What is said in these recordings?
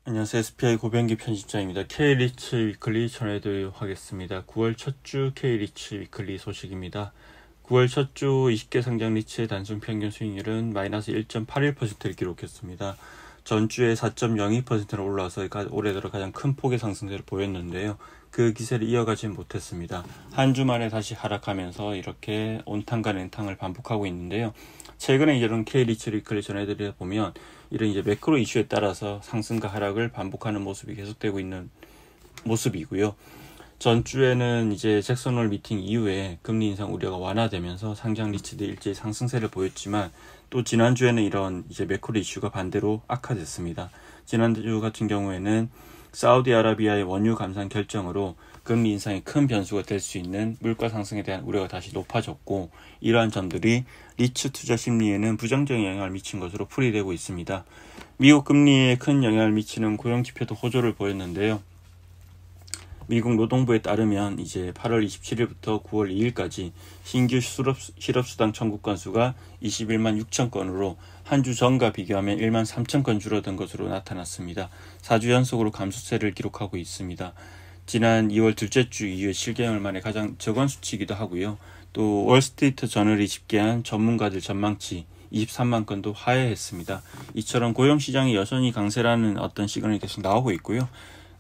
안녕하세요. SPI 고병기 편집장입니다. K리츠 위클리 전해드리도록 하겠습니다. 9월 첫 주 K리츠 위클리 소식입니다. 9월 첫 주 20개 상장 리츠의 단순 평균 수익률은 마이너스 1.81%를 기록했습니다. 전주에 4.02%로 올라와서 올해 들어 가장 큰 폭의 상승세를 보였는데요. 그 기세를 이어가지 못했습니다. 한 주 만에 다시 하락하면서 이렇게 온탕과 냉탕을 반복하고 있는데요. 최근에 이런 K리츠 위클리 전해드리다 보면 이런 이제 매크로 이슈에 따라서 상승과 하락을 반복하는 모습이 계속되고 있는 모습이고요. 전주에는 이제 잭슨 홀 미팅 이후에 금리 인상 우려가 완화되면서 상장 리츠도 일제히 상승세를 보였지만 또 지난주에는 이런 이제 매크로 이슈가 반대로 악화됐습니다. 지난주 같은 경우에는 사우디아라비아의 원유 감산 결정으로 금리 인상이 큰 변수가 될 수 있는 물가 상승에 대한 우려가 다시 높아졌고, 이러한 점들이 리츠 투자 심리에는 부정적인 영향을 미친 것으로 풀이되고 있습니다. 미국 금리에 큰 영향을 미치는 고용지표도 호조를 보였는데요. 미국 노동부에 따르면 이제 8월 27일부터 9월 2일까지 신규 실업수당 청구 건수가 21만 6천 건으로 한 주 전과 비교하면 1만 3천 건 줄어든 것으로 나타났습니다. 4주 연속으로 감소세를 기록하고 있습니다. 지난 2월 둘째 주 이후에 7개월 만에 가장 적은 수치이기도 하고요. 또 월스트리트 저널이 집계한 전문가들 전망치 23만 건도 하회했습니다. 이처럼 고용시장이 여전히 강세라는 어떤 시그널이 계속 나오고 있고요.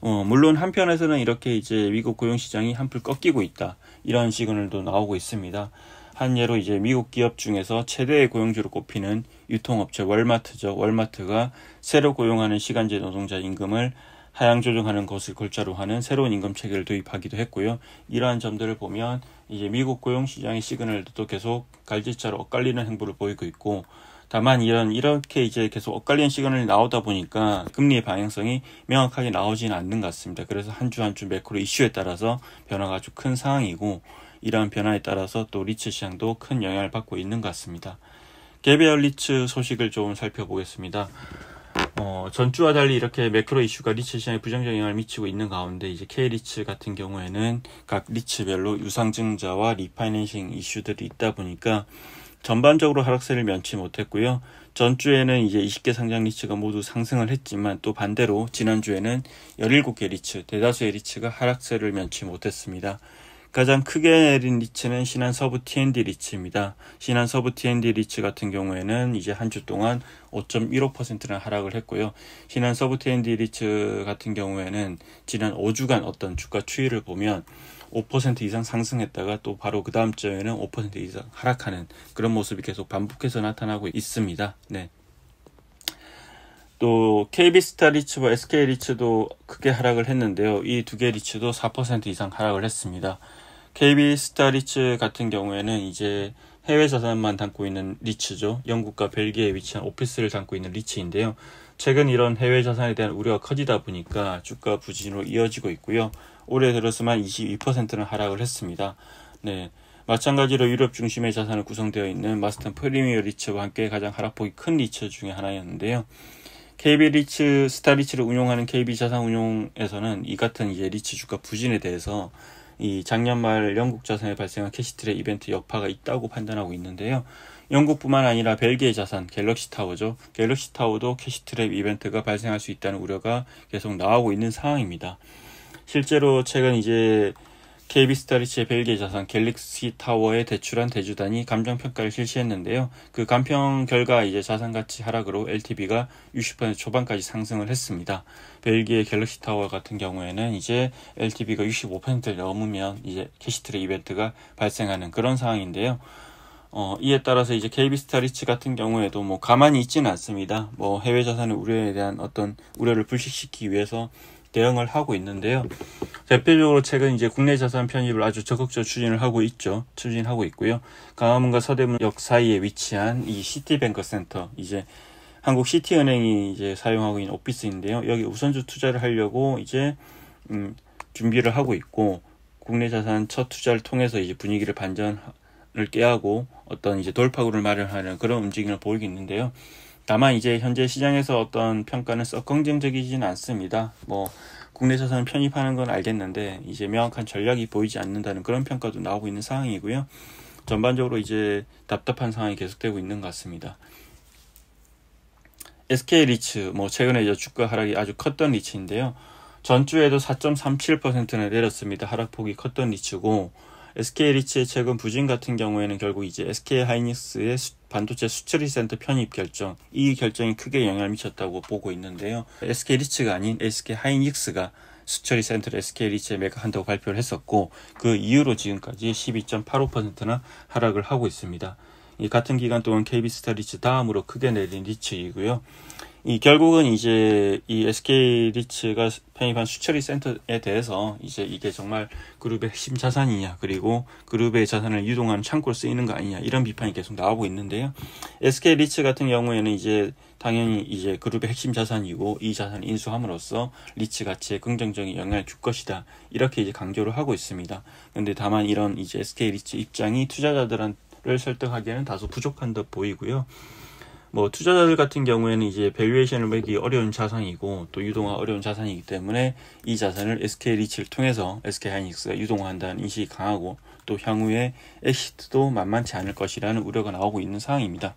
물론 한편에서는 이렇게 이제 미국 고용시장이 한풀 꺾이고 있다, 이런 시그널도 나오고 있습니다. 한 예로 이제 미국 기업 중에서 최대의 고용주로 꼽히는 유통업체 월마트죠. 월마트가 새로 고용하는 시간제 노동자 임금을 하향 조정하는 것을 골자로 하는 새로운 임금 체계를 도입하기도 했고요. 이러한 점들을 보면 이제 미국 고용시장의 시그널도 계속 갈지자로 엇갈리는 행보를 보이고 있고, 다만 이렇게 이제 계속 엇갈리는 시그널이 나오다 보니까 금리의 방향성이 명확하게 나오지는 않는 것 같습니다. 그래서 한 주 한 주 매크로 이슈에 따라서 변화가 아주 큰 상황이고, 이러한 변화에 따라서 또 리츠 시장도 큰 영향을 받고 있는 것 같습니다. 개별 리츠 소식을 좀 살펴보겠습니다. 전주와 달리 이렇게 매크로 이슈가 리츠 시장에 부정적인 영향을 미치고 있는 가운데 이제 K리츠 같은 경우에는 각 리츠별로 유상증자와 리파이낸싱 이슈들이 있다 보니까 전반적으로 하락세를 면치 못했고요. 전주에는 이제 20개 상장 리츠가 모두 상승을 했지만 또 반대로 지난주에는 17개 리츠, 대다수의 리츠가 하락세를 면치 못했습니다. 가장 크게 내린 리츠는 신한서부 T&D 리츠입니다. 신한서부 T&D 리츠 같은 경우에는 이제 한 주 동안 5.15%나 하락을 했고요. 신한서부 T&D 리츠 같은 경우에는 지난 5주간 어떤 주가 추이를 보면 5% 이상 상승했다가 또 바로 그 다음 주에는 5% 이상 하락하는 그런 모습이 계속 반복해서 나타나고 있습니다. 네. 또 KB스타 리츠와 SK 리츠도 크게 하락을 했는데요. 이 두 개 리츠도 4% 이상 하락을 했습니다. KB스타 리츠 같은 경우에는 이제 해외 자산만 담고 있는 리츠죠. 영국과 벨기에에 위치한 오피스를 담고 있는 리츠인데요. 최근 이런 해외 자산에 대한 우려가 커지다 보니까 주가 부진으로 이어지고 있고요. 올해 들어서만 22%는 하락을 했습니다. 네. 마찬가지로 유럽 중심의 자산을 구성되어 있는 마스턴 프리미어 리츠와 함께 가장 하락폭이 큰 리츠 중에 하나였는데요. KB 리츠, 스타 리츠를 운용하는 KB 자산운용에서는 이 같은 이제 리츠 주가 부진에 대해서 이 작년 말 영국 자산에 발생한 캐시트랩 이벤트 여파가 있다고 판단하고 있는데요. 영국뿐만 아니라 벨기에 자산 갤럭시 타워죠. 갤럭시 타워도 캐시트랩 이벤트가 발생할 수 있다는 우려가 계속 나오고 있는 상황입니다. 실제로 최근 이제 KB스타리츠의 벨기에 자산 갤럭시 타워에 대출한 대주단이 감정평가를 실시했는데요. 그 감평 결과 이제 자산 가치 하락으로 LTV가 60% 초반까지 상승을 했습니다. 벨기에 갤럭시 타워 같은 경우에는 이제 LTV가 65%를 넘으면 이제 캐시트랩 이벤트가 발생하는 그런 상황인데요. 이에 따라서 이제 KB스타리츠 같은 경우에도 뭐 가만히 있지는 않습니다. 뭐 해외 자산의 우려에 대한 어떤 우려를 불식시키기 위해서 대응을 하고 있는데요. 대표적으로 최근 이제 국내 자산 편입을 아주 적극적으로 추진하고 있고요. 광화문과 서대문역 사이에 위치한 이 시티뱅크 센터, 이제 한국 시티은행이 이제 사용하고 있는 오피스인데요. 여기 우선주 투자를 하려고 이제 준비를 하고 있고, 국내 자산 첫 투자를 통해서 이제 분위기를 반전을 깨하고 어떤 이제 돌파구를 마련하는 그런 움직임을 보이고 있는데요. 다만 이제 현재 시장에서 어떤 평가는 썩 긍정적이지는 않습니다. 뭐 국내 자산을 편입하는 건 알겠는데 이제 명확한 전략이 보이지 않는다는 그런 평가도 나오고 있는 상황이고요. 전반적으로 이제 답답한 상황이 계속되고 있는 것 같습니다. SK리츠 뭐 최근에 이제 주가 하락이 아주 컸던 리츠인데요. 전주에도 4.37%나 내렸습니다. 하락폭이 컸던 리츠고, SK리츠의 최근 부진 같은 경우에는 결국 이제 SK하이닉스의 반도체 수처리 센터 편입 결정, 이 결정이 크게 영향을 미쳤다고 보고 있는데요. SK리츠가 아닌 SK하이닉스가 수처리 센터를 SK리츠에 매각한다고 발표를 했었고, 그 이후로 지금까지 12.85%나 하락을 하고 있습니다. 이 같은 기간 동안 KB스타리츠 다음으로 크게 내린 리츠이고요. 결국은 이제 이 SK리츠가 편입한 수처리 센터에 대해서 이제 이게 정말 그룹의 핵심 자산이냐, 그리고 그룹의 자산을 유동하는 창고로 쓰이는 거 아니냐, 이런 비판이 계속 나오고 있는데요. SK리츠 같은 경우에는 이제 당연히 이제 그룹의 핵심 자산이고, 이 자산을 인수함으로써 리츠 가치에 긍정적인 영향을 줄 것이다, 이렇게 이제 강조를 하고 있습니다. 근데 다만 이런 이제 SK리츠 입장이 투자자들을 설득하기에는 다소 부족한 듯 보이고요. 뭐 투자자들 같은 경우에는 이제 밸류에이션을 매기 어려운 자산이고, 또 유동화 어려운 자산이기 때문에 이 자산을 SK리츠를 통해서 SK하이닉스가 유동화한다는 인식이 강하고, 또 향후에 엑시트도 만만치 않을 것이라는 우려가 나오고 있는 상황입니다.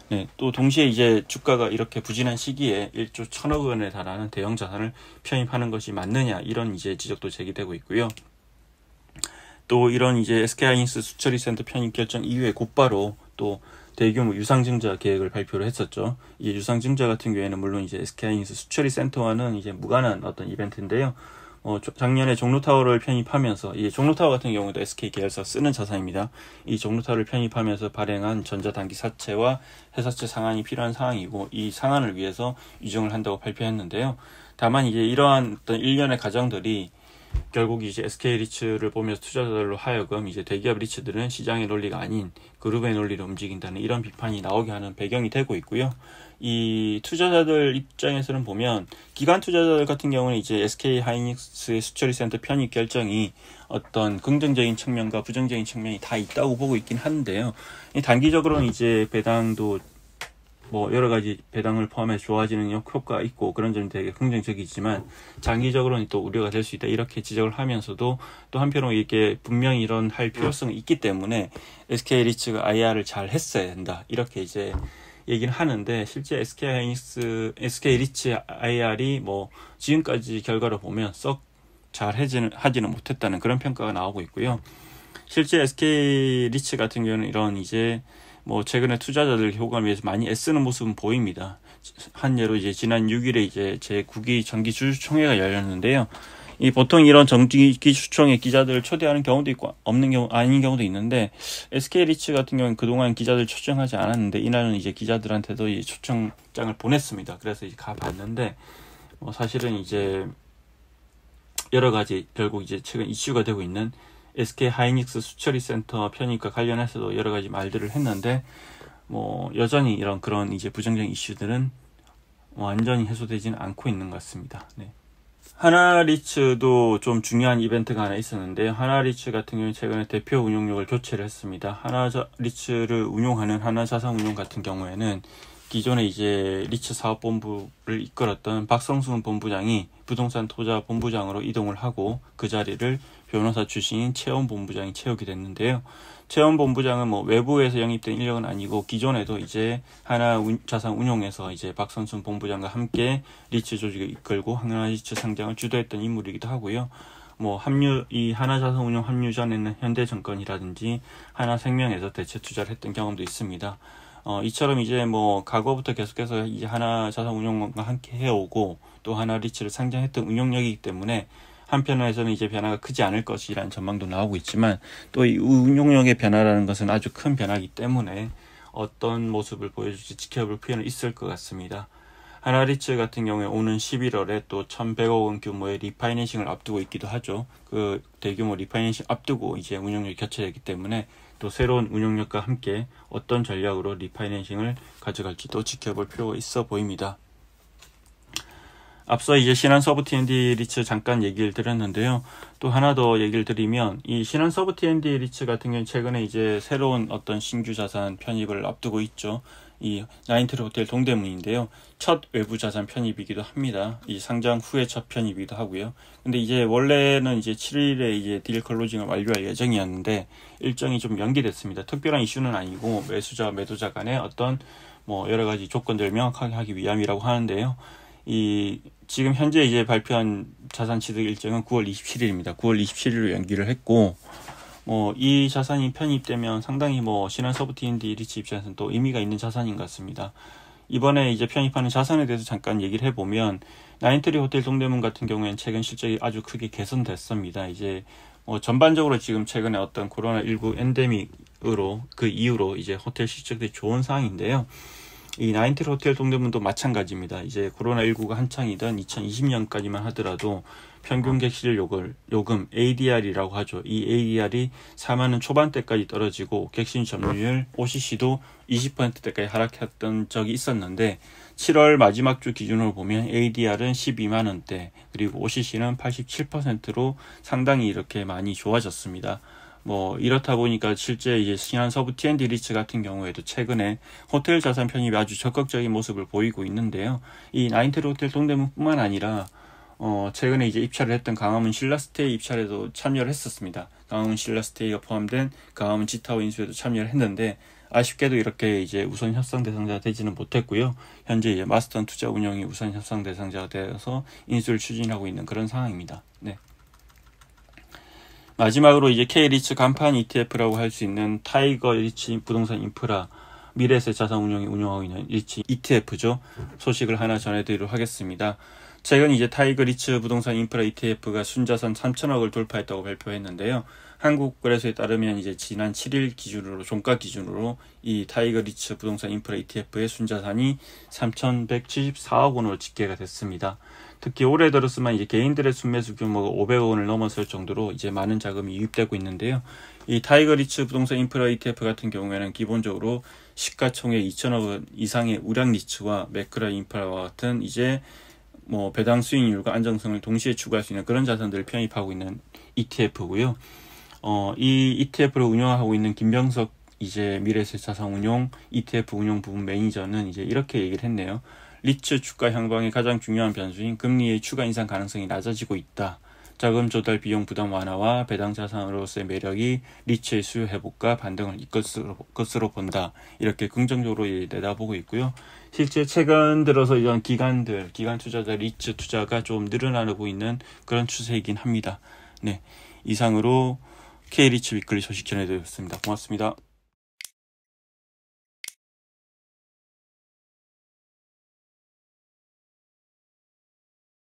네, 또 동시에 이제 주가가 이렇게 부진한 시기에 1조 1,000억 원에 달하는 대형 자산을 편입하는 것이 맞느냐, 이런 이제 지적도 제기되고 있고요. 또 이런 이제 SK하이닉스 수처리 센터 편입 결정 이후에 곧바로 또 대규모 유상증자 계획을 발표를 했었죠. 이 유상증자 같은 경우에는 물론 이제 SK하이닉스 수처리 센터와는 이제 무관한 어떤 이벤트인데요. 작년에 종로타워를 편입하면서, 이 종로타워 같은 경우도 SK 계열사 쓰는 자산입니다. 이 종로타워를 편입하면서 발행한 전자단기 사채와 회사채 상환이 필요한 상황이고, 이 상환을 위해서 유증을 한다고 발표했는데요. 다만 이제 이러한 어떤 일련의 과정들이 결국 이제 SK리츠를 보면서 투자자들로 하여금 이제 대기업 리츠들은 시장의 논리가 아닌 그룹의 논리로 움직인다는 이런 비판이 나오게 하는 배경이 되고 있고요. 이 투자자들 입장에서는 보면, 기관 투자자들 같은 경우는 이제 SK하이닉스의 수처리 센터 편입 결정이 어떤 긍정적인 측면과 부정적인 측면이 다 있다고 보고 있긴 한데요. 단기적으로는 이제 배당도 뭐 여러 가지 배당을 포함해 좋아지는 효과가 있고, 그런 점이 되게 긍정적이지만 장기적으로는 또 우려가 될 수 있다, 이렇게 지적을 하면서도, 또 한편으로 이게 분명히 이런 할 필요성이 있기 때문에 SK리츠가 IR을 잘 했어야 된다, 이렇게 이제 얘기는 하는데, 실제 SK리츠 IR이 뭐 지금까지 결과를 보면 썩 잘 하지는 못했다는 그런 평가가 나오고 있고요. 실제 SK리츠 같은 경우는 이런 이제 뭐 최근에 투자자들 효과를 위해서 많이 애쓰는 모습은 보입니다. 한 예로 이제 지난 6일에 이제 제9기 정기 주주총회가 열렸는데요. 보통 이런 정기 주주총회 기자들을 초대하는 경우도 있고 없는 경우 아닌 경우도 있는데, SK리츠 같은 경우는 그동안 기자들 초청하지 않았는데 이날은 이제 기자들한테도 이 초청장을 보냈습니다. 그래서 이제 가봤는데, 사실은 이제 여러 가지 결국 이제 최근 이슈가 되고 있는 SK하이닉스 수처리 센터 편입과 관련해서도 여러 가지 말들을 했는데, 뭐 여전히 이런 그런 이제 부정적인 이슈들은 완전히 해소되지는 않고 있는 것 같습니다. 네. 하나리츠도 좀 중요한 이벤트가 하나 있었는데요. 하나리츠 같은 경우는 최근에 대표 운용력을 교체를 했습니다. 하나리츠를 운용하는 하나자산운용 같은 경우에는 기존에 이제 리츠 사업본부를 이끌었던 박성순 본부장이 부동산 투자 본부장으로 이동을 하고, 그 자리를 변호사 출신인 최원 본부장이 채우게 됐는데요. 최원 본부장은 뭐 외부에서 영입된 인력은 아니고, 기존에도 이제 하나자산운용에서 이제 박성순 본부장과 함께 리츠 조직을 이끌고 하나리츠 상장을 주도했던 인물이기도 하고요. 뭐 이 하나자산운용 합류 전에는 현대증권이라든지 하나생명에서 대체 투자를 했던 경험도 있습니다. 이처럼 이제 뭐 과거부터 계속해서 이제 하나자산운용과 함께 해오고, 또 하나리츠를 상장했던 운용력이기 때문에 한편에서는 이제 변화가 크지 않을 것이라는 전망도 나오고 있지만, 또 이 운용력의 변화라는 것은 아주 큰 변화이기 때문에 어떤 모습을 보여줄지 지켜볼 필요는 있을 것 같습니다. 하나리츠 같은 경우에 오는 11월에 또 1,100억 원 규모의 리파이낸싱을 앞두고 있기도 하죠. 그 대규모 리파이낸싱 앞두고 이제 운용력이 교체되기 때문에, 또 새로운 운용력과 함께 어떤 전략으로 리파이낸싱을 가져갈지도 지켜볼 필요가 있어 보입니다. 앞서 이제 신한서브 T&D 리츠 잠깐 얘기를 드렸는데요. 또 하나 더 얘기를 드리면, 이 신한서브 T&D 리츠 같은 경우는 최근에 이제 새로운 어떤 신규 자산 편입을 앞두고 있죠. 이 나인트리 호텔 동대문인데요. 첫 외부 자산 편입이기도 합니다. 이 상장 후에 첫 편입이기도 하고요. 근데 이제 원래는 이제 7일에 이제 딜 클로징을 완료할 예정이었는데 일정이 좀 연기됐습니다. 특별한 이슈는 아니고, 매수자와 매도자 간에 어떤 뭐 여러 가지 조건들을 명확하게 하기 위함이라고 하는데요. 지금 현재 이제 발표한 자산 취득 일정은 9월 27일입니다. 9월 27일로 연기를 했고, 이 자산이 편입되면 상당히 신한 소프트윈드 리츠 입장에서는 또 의미가 있는 자산인 것 같습니다. 이번에 이제 편입하는 자산에 대해서 잠깐 얘기를 해보면, 나인트리 호텔 동대문 같은 경우에는 최근 실적이 아주 크게 개선됐습니다. 이제 전반적으로 지금 최근에 어떤 코로나19 엔데믹으로 그 이후로 이제 호텔 실적들이 좋은 상황인데요. 이 나인트리 호텔 동대문도 마찬가지입니다. 이제 코로나19가 한창이던 2020년까지만 하더라도 평균 객실 요금 ADR이라고 하죠. 이 ADR이 4만 원 초반대까지 떨어지고 객실 점유율 OCC도 20%대까지 하락했던 적이 있었는데 7월 마지막 주 기준으로 보면 ADR은 12만 원대 그리고 OCC는 87%로 상당히 이렇게 많이 좋아졌습니다. 이렇다 보니까 실제 이제 신한 서부 T&D 리츠 같은 경우에도 최근에 호텔 자산 편입이 아주 적극적인 모습을 보이고 있는데요. 이 나인트리 호텔 동대문뿐만 아니라 최근에 이제 입찰을 했던 강화문 신라스테이 입찰에도 참여를 했었습니다. 강화문 신라스테이가 포함된 강화문 지타워 인수에도 참여를 했는데 아쉽게도 이렇게 이제 우선 협상 대상자가 되지는 못했고요. 현재 이제 마스턴 투자 운영이 우선 협상 대상자가 되어서 인수를 추진하고 있는 그런 상황입니다. 네. 마지막으로 이제 K리츠 간판 ETF라고 할 수 있는 타이거 리츠 부동산 인프라 미래에셋 자산 운용이 운영하고 있는 리츠 ETF죠. 소식을 하나 전해드리도록 하겠습니다. 최근 이제 타이거 리츠 부동산 인프라 ETF가 순자산 3천억을 돌파했다고 발표했는데요. 한국거래소에 따르면 이제 지난 7일 기준으로 종가 기준으로 이 타이거 리츠 부동산 인프라 ETF의 순자산이 3,174억 원으로 집계가 됐습니다. 특히 올해 들어서만 이제 개인들의 순매수 규모가 500억 원을 넘어설 정도로 이제 많은 자금이 유입되고 있는데요. 이 타이거 리츠 부동산 인프라 ETF 같은 경우에는 기본적으로 시가총액 2천억 원 이상의 우량 리츠와 매크라 인프라와 같은 이제 배당 수익률과 안정성을 동시에 추구할 수 있는 그런 자산들을 편입하고 있는 ETF고요. 이 ETF를 운영하고 있는 김병석 이제 미래에셋 자산 운용 ETF 운용 부분 매니저는 이제 이렇게 얘기를 했네요. 리츠 주가 향방의 가장 중요한 변수인 금리의 추가 인상 가능성이 낮아지고 있다. 자금 조달 비용 부담 완화와 배당 자산으로서의 매력이 리츠의 수요 회복과 반등을 이끌 것으로 본다. 이렇게 긍정적으로 내다보고 있고요. 실제 최근 들어서 이런 기관 투자자 리츠 투자가 좀 늘어나고 있는 그런 추세이긴 합니다. 네, 이상으로 K리츠 위클리 소식 전해드렸습니다. 고맙습니다.